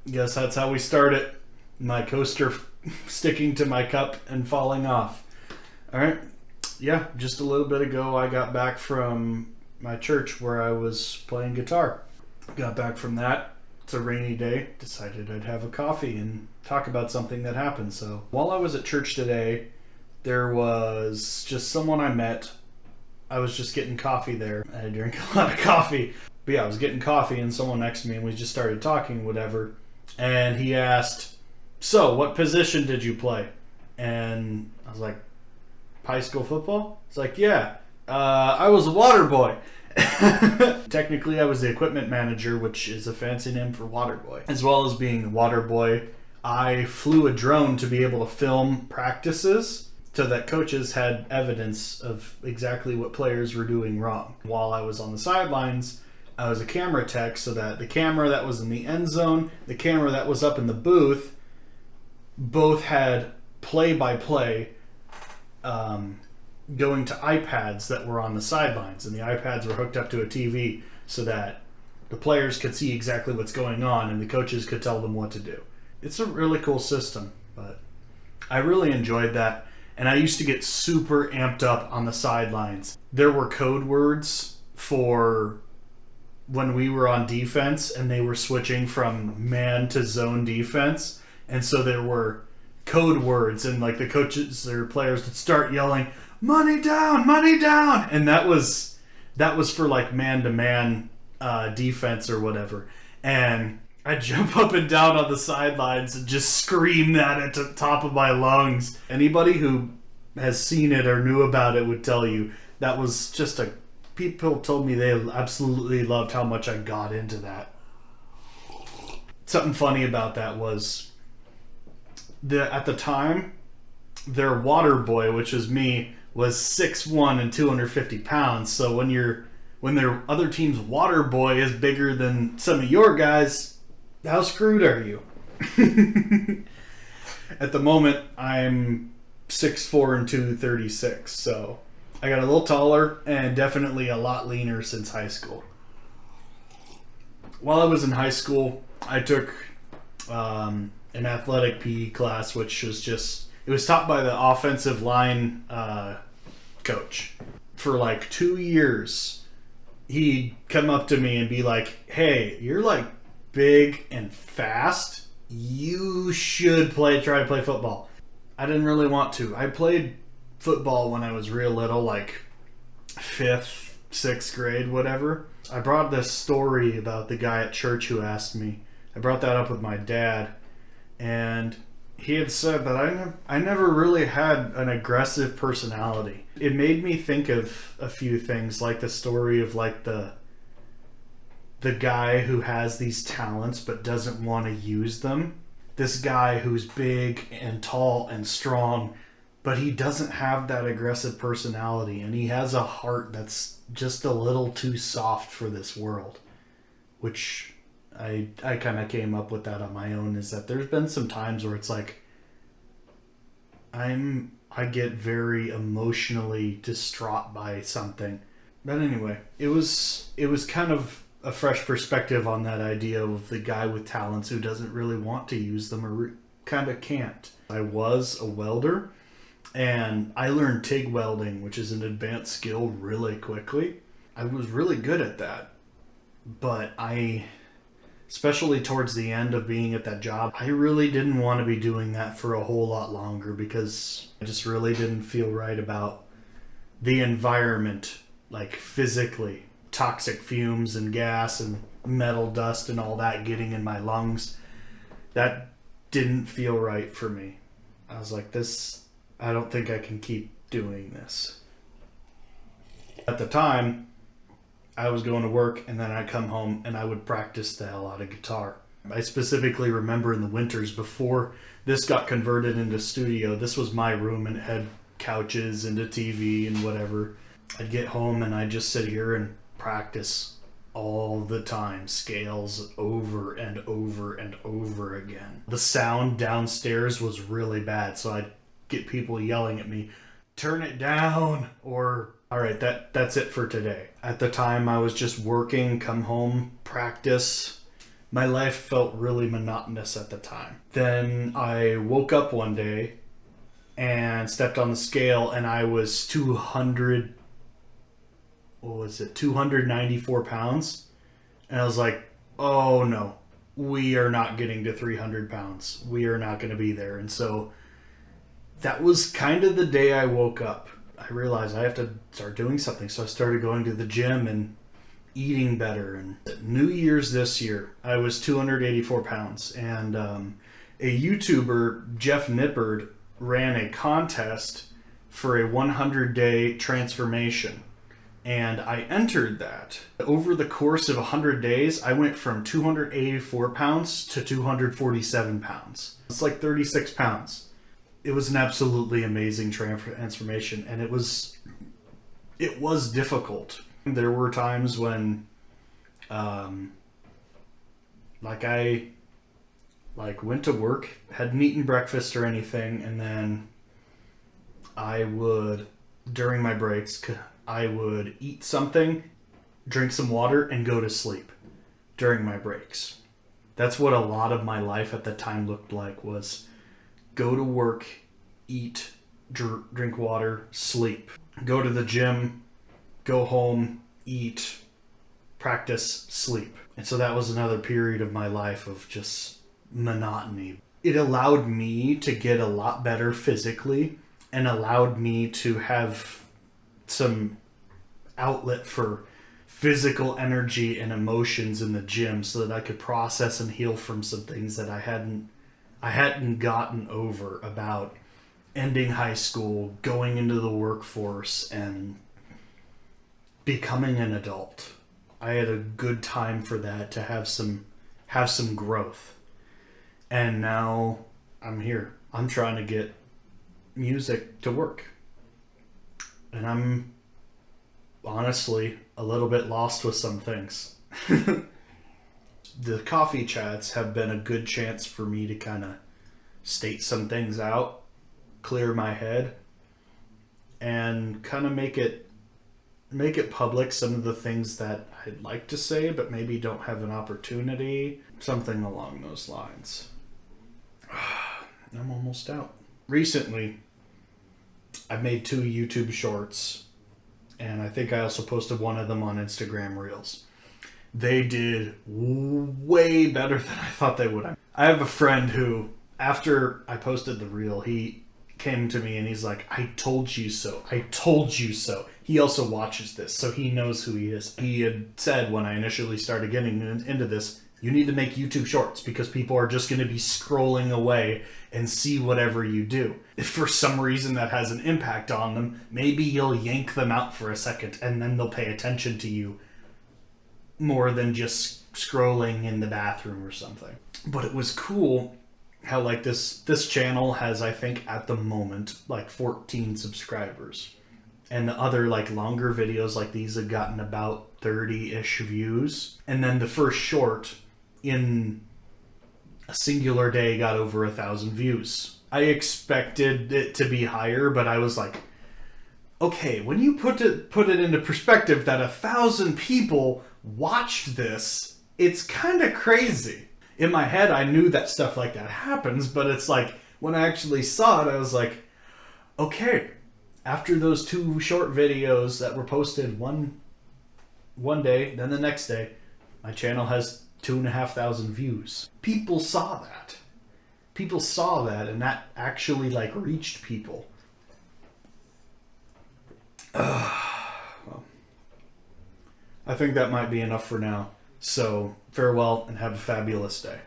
Guess that's how we start it. My coaster sticking to my cup and falling off. All right. Yeah, just a little bit ago, I got back from my church where I was playing guitar. Got back from that. It's a rainy day. Decided I'd have a coffee and talk about something that happened. So while I was at church today, there was just someone I met. I was just getting coffee there. I drink a lot of coffee. But yeah, I was getting coffee and someone next to me and we just started talking, whatever. And he asked, so what position did you play? And I was like, high school football? It's like, yeah, I was a water boy. Technically, I was the equipment manager, which is a fancy name for water boy. As well as being the water boy, I flew a drone to be able to film practices so that coaches had evidence of exactly what players were doing wrong. While I was on the sidelines, I was a camera tech, so that the camera that was in the end zone, the camera that was up in the booth, both had play-by-play going to iPads that were on the sidelines, and the iPads were hooked up to a TV so that the players could see exactly what's going on and the coaches could tell them what to do. It's a really cool system, but I really enjoyed that, and I used to get super amped up on the sidelines. There were code words for when we were on defense and they were switching from man to zone defense, and so there were code words, and like the coaches or players would start yelling, money down, and that was for like man-to-man defense or whatever. And I jump up and down on the sidelines and just scream that at the top of my lungs. Anybody who has seen it or knew about it would tell you that was just people told me they absolutely loved how much I got into that. Something funny about that was at the time, their water boy, which was me, was 6'1" and 250 pounds. So when their other team's water boy is bigger than some of your guys, how screwed are you? At the moment, I'm 6'4" and 236. So I got a little taller and definitely a lot leaner since high school. While I was in high school, I took an athletic PE class, which was it was taught by the offensive line coach. For like 2 years, he'd come up to me and be like, hey, you're like big and fast. You should try to play football. I didn't really want to. I played football when I was real little, like 5th, 6th grade, whatever. I brought this story about the guy at church who asked me. I brought that up with my dad, and he had said that I never really had an aggressive personality. It made me think of a few things, like the story of like the guy who has these talents but doesn't want to use them. This guy who's big and tall and strong, but he doesn't have that aggressive personality, and he has a heart that's just a little too soft for this world, which I kind of came up with that on my own. Is that there's been some times where it's like I get very emotionally distraught by something. But anyway, it was kind of a fresh perspective on that idea of the guy with talents who doesn't really want to use them or kind of can't. I was a welder, and I learned TIG welding, which is an advanced skill, really quickly. I was really good at that, but especially towards the end of being at that job, I really didn't want to be doing that for a whole lot longer because I just really didn't feel right about the environment, like physically. Toxic fumes and gas and metal dust and all that getting in my lungs. That didn't feel right for me. I was like, I don't think I can keep doing this. At the time, I was going to work, and then I'd come home and I would practice the hell out of guitar. I specifically remember in the winters before this got converted into studio, this was my room and it had couches and a TV and whatever. I'd get home and I'd just sit here and practice all the time, scales over and over and over again. The sound downstairs was really bad, so I'd get people yelling at me, turn it down, or all right, that's it for today. At the time, I was just working, come home, practice, My life felt really monotonous at the time. Then I woke up one day and stepped on the scale, and I was 294 pounds. And I was like, oh no, we are not getting to 300 pounds. We are not going to be there. And so that was kind of the day I woke up. I realized I have to start doing something. So I started going to the gym and eating better. And New Year's this year, I was 284 pounds. And a YouTuber, Jeff Nippard, ran a contest for a 100-day transformation. And I entered that. Over the course of 100 days, I went from 284 pounds to 247 pounds. It's like 36 pounds. It was an absolutely amazing transformation, and it was difficult. There were times when, I went to work, hadn't eaten breakfast or anything, and then I would, during my breaks, I would eat something, drink some water, and go to sleep during my breaks. That's what a lot of my life at the time looked like, was go to work, eat, drink water, sleep. Go to the gym, go home, eat, practice, sleep. And so that was another period of my life of just monotony. It allowed me to get a lot better physically and allowed me to have some outlet for physical energy and emotions in the gym so that I could process and heal from some things that I hadn't gotten over about ending high school, going into the workforce, and becoming an adult. I had a good time for that, to have some growth. And now I'm here. I'm trying to get music to work. And I'm honestly a little bit lost with some things. The coffee chats have been a good chance for me to kind of state some things out, clear my head, and kind of make it public, some of the things that I'd like to say but maybe don't have an opportunity, something along those lines. I'm almost out. Recently, I've made 2 YouTube shorts, and I think I also posted one of them on Instagram Reels. They did way better than I thought they would. I have a friend who, after I posted the reel, he came to me and he's like, I told you so. I told you so. He also watches this, so he knows who he is. He had said when I initially started getting into this, you need to make YouTube shorts because people are just going to be scrolling away and see whatever you do. If for some reason that has an impact on them, maybe you'll yank them out for a second and then they'll pay attention to you more than just scrolling in the bathroom or something. But it was cool how like this channel has, I think at the moment, like 14 subscribers. And the other like longer videos like these have gotten about 30-ish views. And then the first short in a singular day got over 1,000 views. I expected it to be higher, but I was like, okay, when you put it into perspective that 1,000 people watched this, it's kind of crazy. In my head, I knew that stuff like that happens, but it's like, when I actually saw it, I was like, okay, after those 2 short videos that were posted one day, then the next day, my channel has 2,500 views. People saw that. People saw that, and that actually like reached people. Well, I think that might be enough for now. So farewell and have a fabulous day.